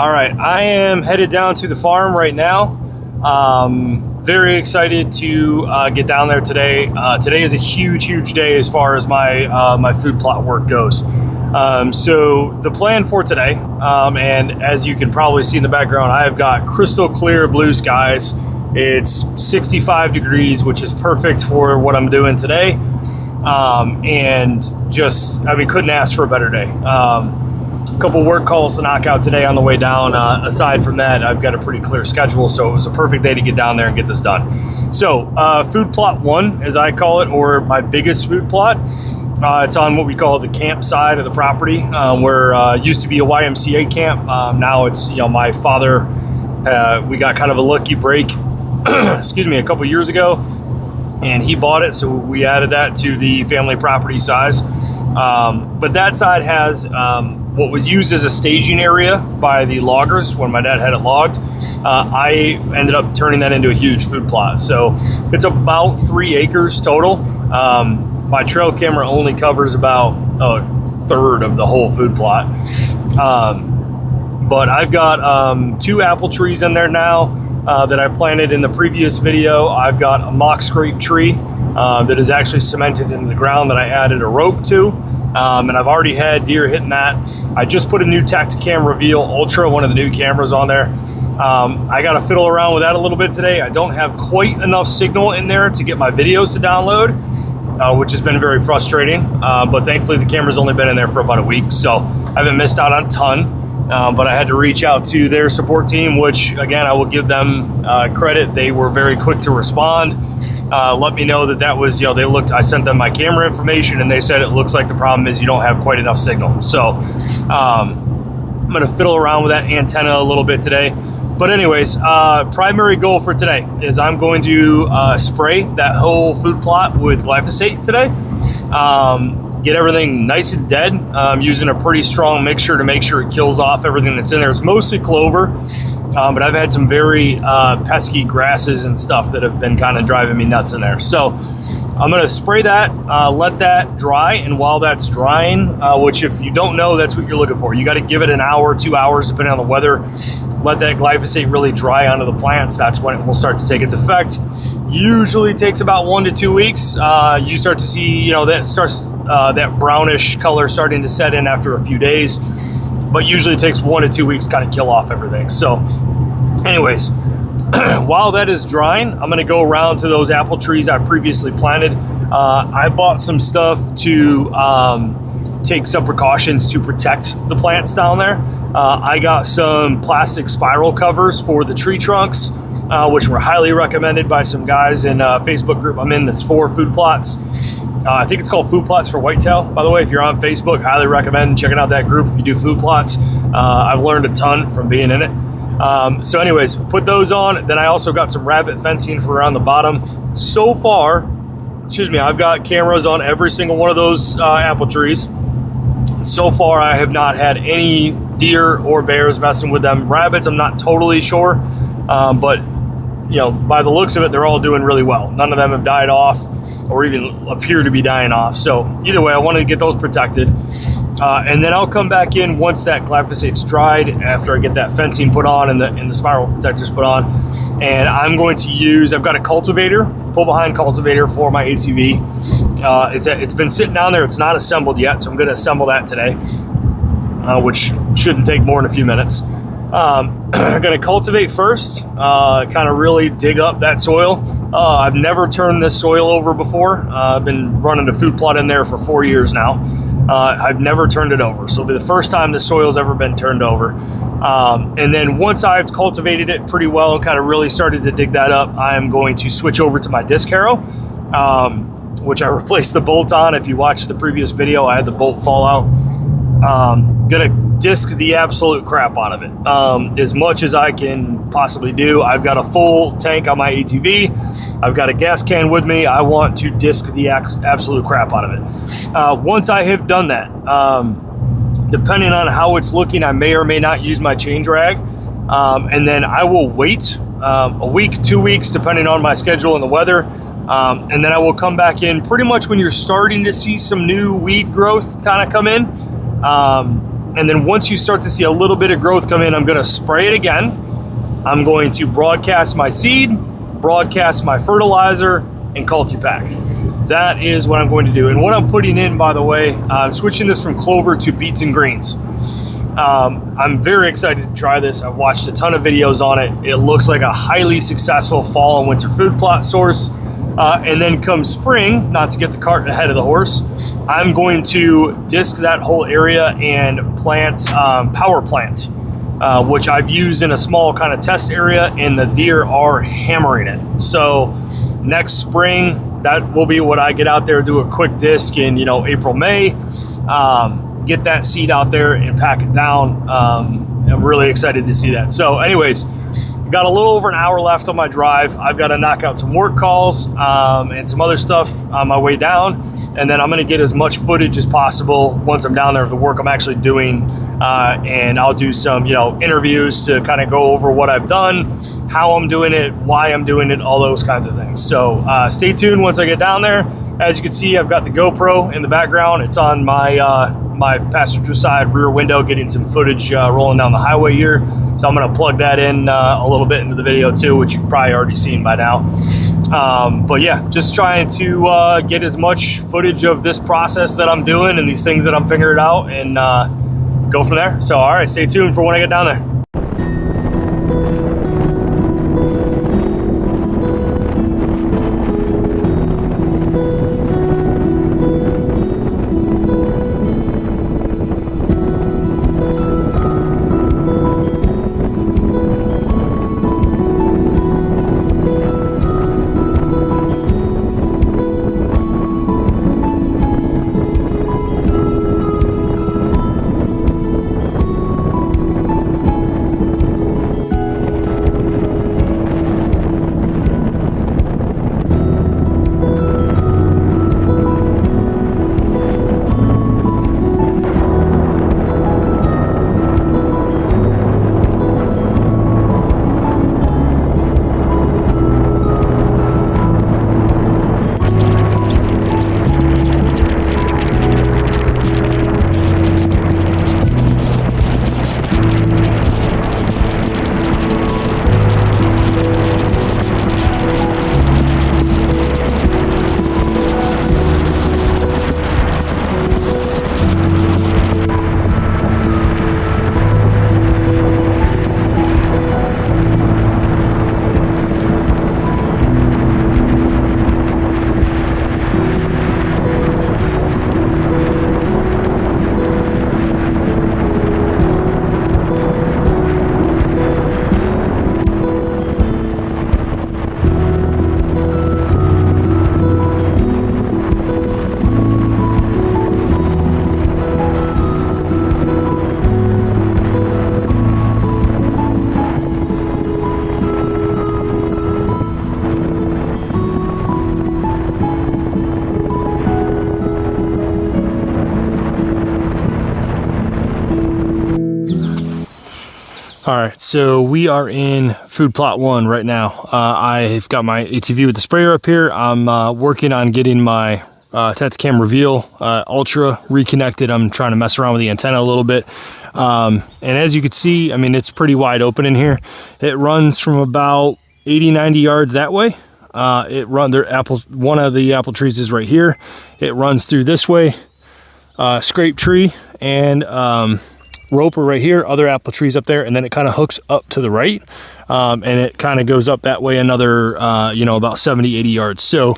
All right, I am headed down to the farm right now. Very excited to get down there today. Today is a huge day as far as my food plot work goes. So the plan for today, and as you can probably see in the background, I have got crystal clear blue skies. It's 65 degrees, which is perfect for what I'm doing today. And just, I mean, couldn't ask for a better day. A couple work calls to knock out today on the way down. Aside from that, I've got a pretty clear schedule, so it was a perfect day to get down there and get this done. So food plot 1, as I call it, or my biggest food plot, it's on what we call the camp side of the property, where used to be a YMCA camp. Now it's, my father, we got kind of a lucky break, excuse me, a couple years ago, and he bought it, so we added that to the family property size. But that side has what was used as a staging area by the loggers when my dad had it logged. I ended up turning that into a huge food plot. So it's about 3 acres total. My trail camera only covers about a third of the whole food plot. But I've got 2 apple trees in there now that I planted in the previous video. I've got a mock scrape tree that is actually cemented into the ground that I added a rope to. And I've already had deer hitting that. I just put a new Tacticam Reveal Ultra, one of the new cameras on there. I got to fiddle around with that a little bit today. I don't have quite enough signal in there to get my videos to download, which has been very frustrating. But thankfully the camera's only been in there for about a week, so I haven't missed out on a ton. But I had to reach out to their support team, which again, I will give them credit. They were very quick to respond. Let me know that was, they looked, I sent them my camera information and they said, it looks like the problem is you don't have quite enough signal. So I'm going to fiddle around with that antenna a little bit today. But anyways, primary goal for today is I'm going to spray that whole food plot with glyphosate today. Get everything nice and dead. I'm using a pretty strong mixture to make sure it kills off everything that's in there. It's mostly clover, but I've had some very pesky grasses and stuff that have been kind of driving me nuts in there. So I'm going to spray that, let that dry, and while that's drying, which if you don't know, that's what you're looking for. You got to give it an hour, 2 hours, depending on the weather. Let that glyphosate really dry onto the plants. That's when it will start to take its effect. Usually takes about 1 to 2 weeks. You start to see, that starts that brownish color starting to set in after a few days, but usually it takes 1 to 2 weeks to kind of kill off everything. So anyways, while that is drying, I'm going to go around to those apple trees I previously planted. I bought some stuff to take some precautions to protect the plants down there. I got some plastic spiral covers for the tree trunks, which were highly recommended by some guys in a Facebook group I'm in that's for food plots. I think it's called Food Plots for Whitetail. By the way, if you're on Facebook, highly recommend checking out that group if you do food plots. I've learned a ton from being in it. So anyways, put those on. Then I also got some rabbit fencing for around the bottom. So far, I've got cameras on every single one of those apple trees. So far, I have not had any deer or bears messing with them. Rabbits, I'm not totally sure, but by the looks of it, they're all doing really well. None of them have died off or even appear to be dying off. So either way, I wanted to get those protected. And then I'll come back in once that glyphosate's dried, after I get that fencing put on and the spiral protectors put on. And I'm going to use, I've got a cultivator, pull behind cultivator for my ATV. It's been sitting down there. It's not assembled yet, so I'm going to assemble that today, which shouldn't take more than a few minutes. I'm going to cultivate first, kind of really dig up that soil. I've never turned this soil over before. I've been running a food plot in there for 4 years now. I've never turned it over, so it'll be the first time the soil's ever been turned over. And then once I've cultivated it pretty well and kind of really started to dig that up, I'm going to switch over to my disc harrow, which I replaced the bolt on. If you watched the previous video, I had the bolt fall out. Gonna disc the absolute crap out of it, as much as I can possibly do. I've got a full tank on my ATV. I've got a gas can with me. I want to disc the absolute crap out of it. Once I have done that, depending on how it's looking, I may or may not use my chain drag, and then I will wait a week, 2 weeks, depending on my schedule and the weather. And then I will come back in pretty much when you're starting to see some new weed growth kind of come in. And then once you start to see a little bit of growth come in, I'm gonna spray it again. I'm going to broadcast my seed, broadcast my fertilizer, and cultipack. That is what I'm going to do. And what I'm putting in, by the way, I'm switching this from clover to beets and greens. I'm very excited to try this. I've watched a ton of videos on it. It looks like a highly successful fall and winter food plot source. And then come spring, not to get the cart ahead of the horse, I'm going to disc that whole area and plant power plant, which I've used in a small kind of test area, and the deer are hammering it. So next spring, that will be what I get out there, do a quick disc in, April, May, get that seed out there and pack it down. I'm really excited to see that. So anyways, got a little over an hour left on my drive. I've got to knock out some work calls and some other stuff on my way down. And then I'm going to get as much footage as possible once I'm down there of the work I'm actually doing. And I'll do some, interviews to kind of go over what I've done, how I'm doing it, why I'm doing it, all those kinds of things. So stay tuned once I get down there. As you can see, I've got the GoPro in the background. It's on my my passenger side rear window, getting some footage rolling down the highway here. So I'm going to plug that in a little bit into the video too, which you've probably already seen by now. But yeah, just trying to get as much footage of this process that I'm doing and these things that I'm figuring out, and go from there. So all right, stay tuned for when I get down there. All right, so we are in food plot 1 right now. I've got my ATV with the sprayer up here. I'm working on getting my Tactacam Reveal Ultra reconnected. I'm trying to mess around with the antenna a little bit. And as you can see, I mean, it's pretty wide open in here. It runs from about 80, 90 yards that way. One of the apple trees is right here. It runs through this way, scrape tree, and roper right here, other apple trees up there, and then it kind of hooks up to the right, and it kind of goes up that way another about 70, 80 yards. So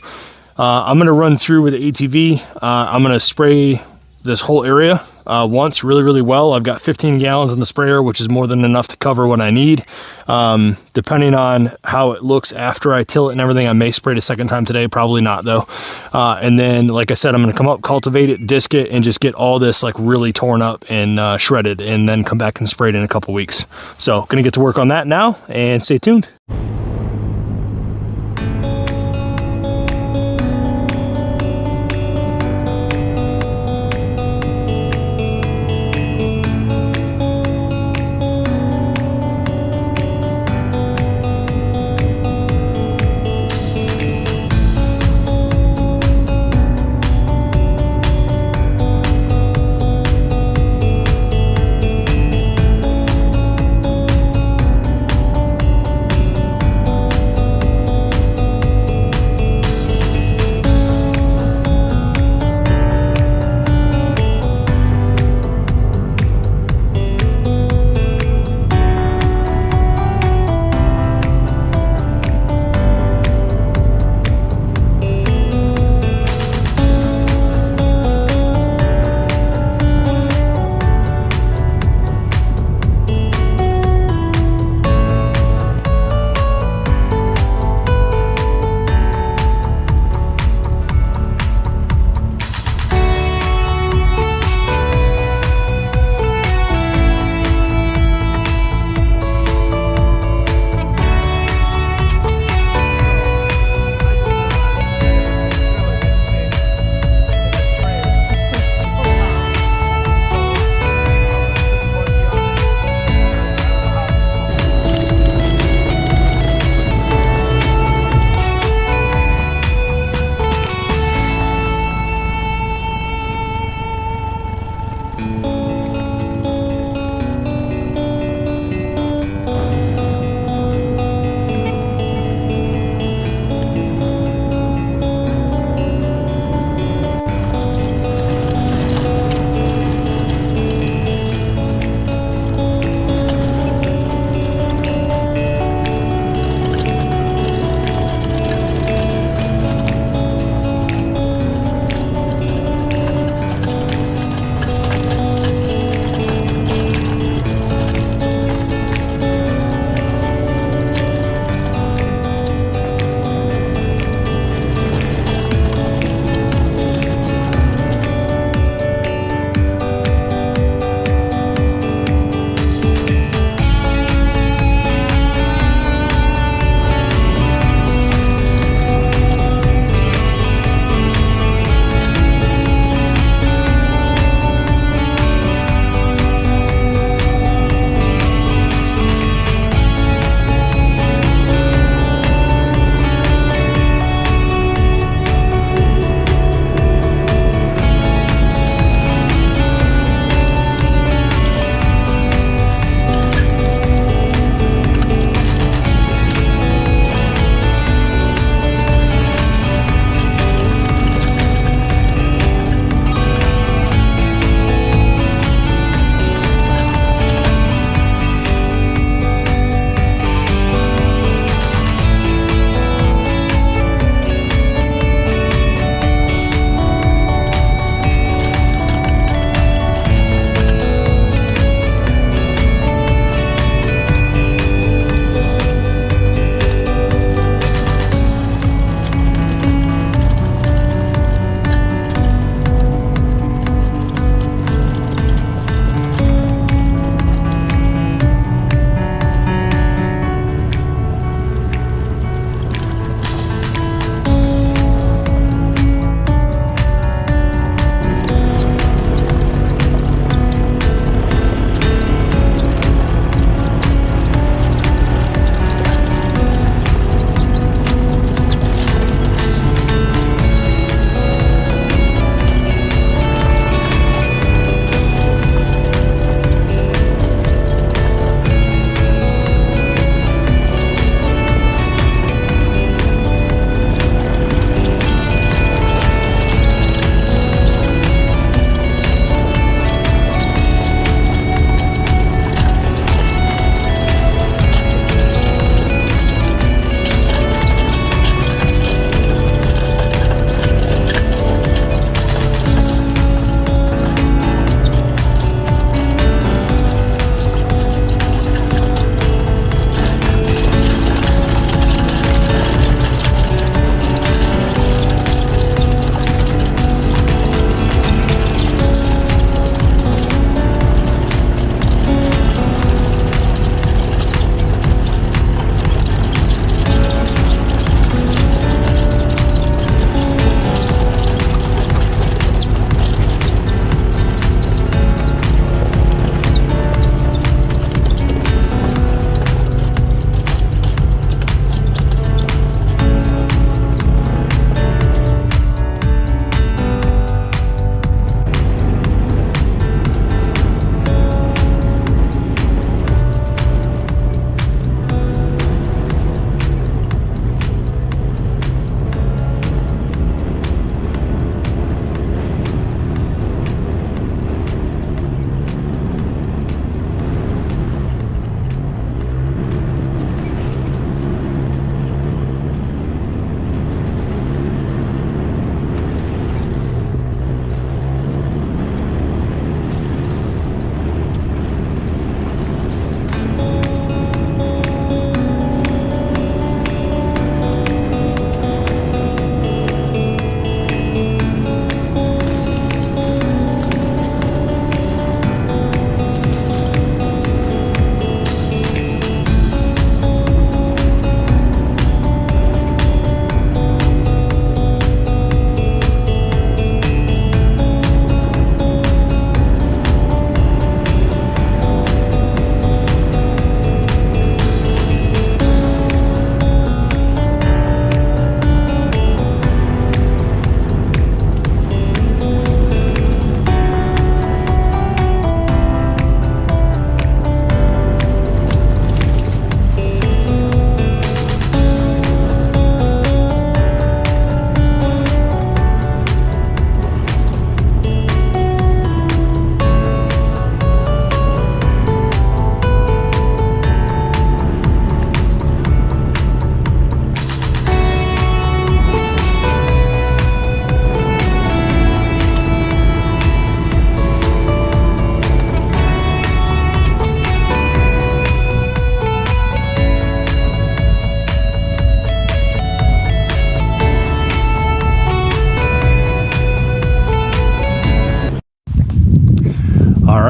I'm going to run through with the ATV. I'm going to spray this whole area once really well. I've got 15 gallons in the sprayer, which is more than enough to cover what I need. Depending on how it looks after I till it and everything, I may spray it a second time today, probably not though. And then, like I said, I'm gonna come up, cultivate it, disc it, and just get all this like really torn up and shredded, and then come back and spray it in a couple weeks. So gonna get to work on that now, and stay tuned.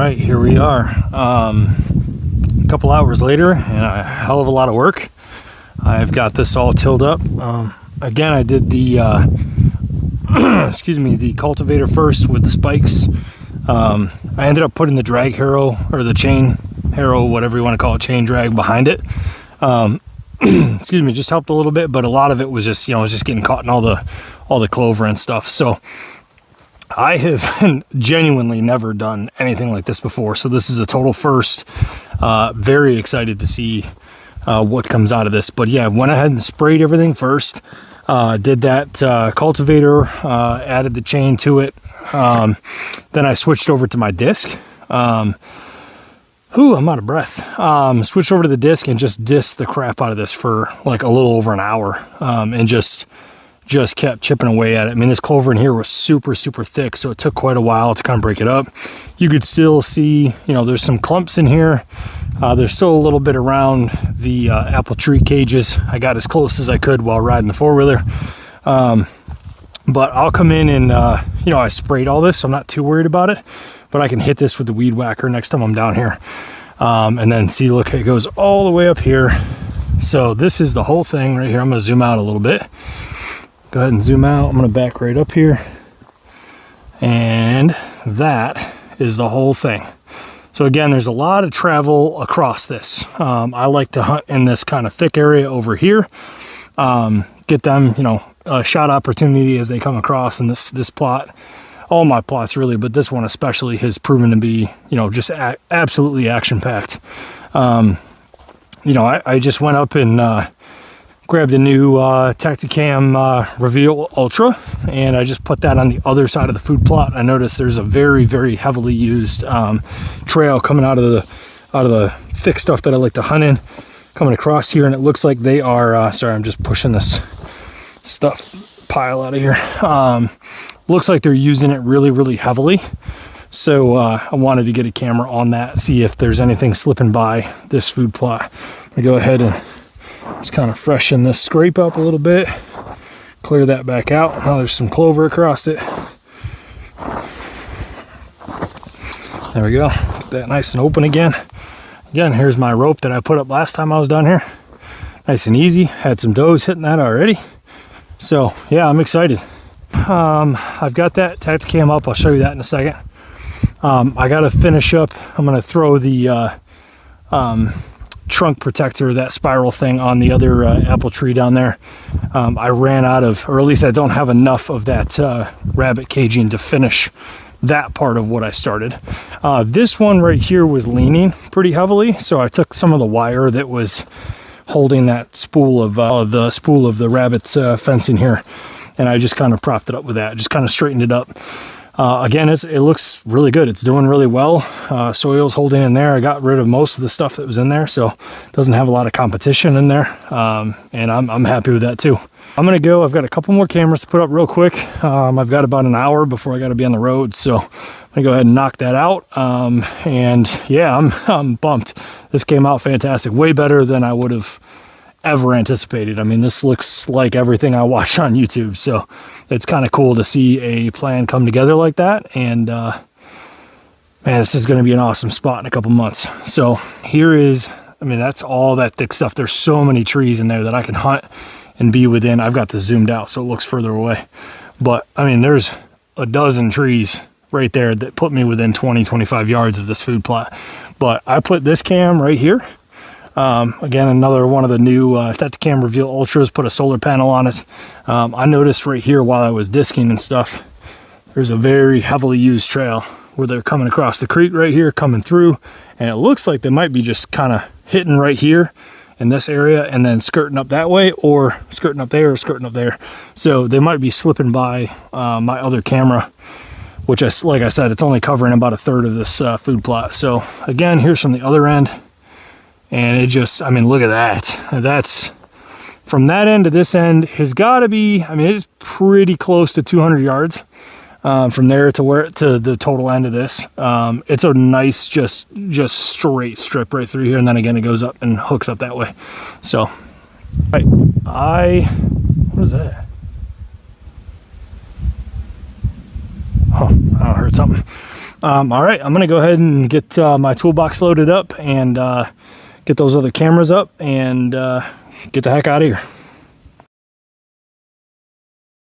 right, here we are. A couple hours later, and a hell of a lot of work. I've got this all tilled up. Again, I did the excuse me, the cultivator first with the spikes. I ended up putting the drag harrow, or the chain harrow, whatever you want to call it, chain drag behind it. Excuse me, just helped a little bit, but a lot of it was just, you know, was just getting caught in all the clover and stuff. So I have genuinely never done anything like this before, so this is a total first. Very excited to see what comes out of this. But yeah, went ahead and sprayed everything first. Did that cultivator, added the chain to it. Then I switched over to my disc. I'm out of breath. Switched over to the disc and just disked the crap out of this for like a little over an hour, and just kept chipping away at it. I mean, this clover in here was super, super thick, so it took quite a while to kind of break it up. You could still see, you know, there's some clumps in here. There's still a little bit around the apple tree cages. I got as close as I could while riding the four-wheeler. But I'll come in and, you know, I sprayed all this, so I'm not too worried about it. But I can hit this with the weed whacker next time I'm down here. And then see, look, it goes all the way up here. So this is the whole thing right here. I'm going to zoom out a little bit. Go ahead and zoom out. I'm going to back right up here. And that is the whole thing. So again, there's a lot of travel across this. I like to hunt in this kind of thick area over here. Get them, you know, a shot opportunity as they come across. And this plot, all my plots really, but this one especially has proven to be, you know, just absolutely action-packed. You know, I just went up and grabbed a new Tacticam Reveal Ultra, and I just put that on the other side of the food plot. I noticed there's a very, very heavily used trail coming out of the thick stuff that I like to hunt in, coming across here, and it looks like they are, sorry, I'm just pushing this stuff pile out of here. Looks like they're using it really, really heavily. So I wanted to get a camera on that, see if there's anything slipping by this food plot. I'm gonna go ahead and just kind of freshen this scrape up a little bit, clear that back out. Now there's some clover across it. There we go. Get that nice and open again. Again, here's my rope that I put up last time I was down here. Nice and easy. Had some does hitting that already. So yeah, I'm excited. I've got that Tacticam up. I'll show you that in a second. I got to finish up. I'm going to throw the trunk protector, that spiral thing, on the other apple tree down there. I ran out of, or at least I don't have enough of that rabbit caging to finish that part of what I started. This one right here was leaning pretty heavily, so I took some of the wire that was holding that spool of the rabbit's fencing here, and I just kind of propped it up with that, just kind of straightened it up. Again, it looks really good. It's doing really well. Soil's holding in there. I got rid of most of the stuff that was in there, so it doesn't have a lot of competition in there. And I'm happy with that too. I'm gonna go. I've got a couple more cameras to put up real quick. I've got about an hour before I got to be on the road, so I'm gonna go ahead and knock that out. And yeah, I'm bumped. This came out fantastic. Way better than I would have ever anticipated. I mean, this looks like everything I watch on YouTube, so it's kind of cool to see a plan come together like that. And man, this is going to be an awesome spot in a couple months. So here is, I mean, that's all that thick stuff. There's so many trees in there that I can hunt and be within. I've got this zoomed out so it looks further away, but I mean, there's a dozen trees right there that put me within 20-25 yards of this food plot. But I put this cam right here. Again, another one of the new Tacticam Reveal Ultras, put a solar panel on it. I noticed right here while I was disking and stuff, there's a very heavily used trail where they're coming across the creek right here, coming through, and it looks like they might be just kind of hitting right here in this area and then skirting up that way, or skirting up there, or skirting up there. So they might be slipping by my other camera, which, like I said, it's only covering about a third of this food plot. So again, here's from the other end. And it just, I mean, look at that. That's, from that end to this end, has got to be, I mean, it's pretty close to 200 yards from there to the total end of this. It's a nice, just straight strip right through here. And then again, it goes up and hooks up that way. So, right, what is that? Oh, I heard something. All right, I'm gonna go ahead and get my toolbox loaded up and get those other cameras up and get the heck out of here.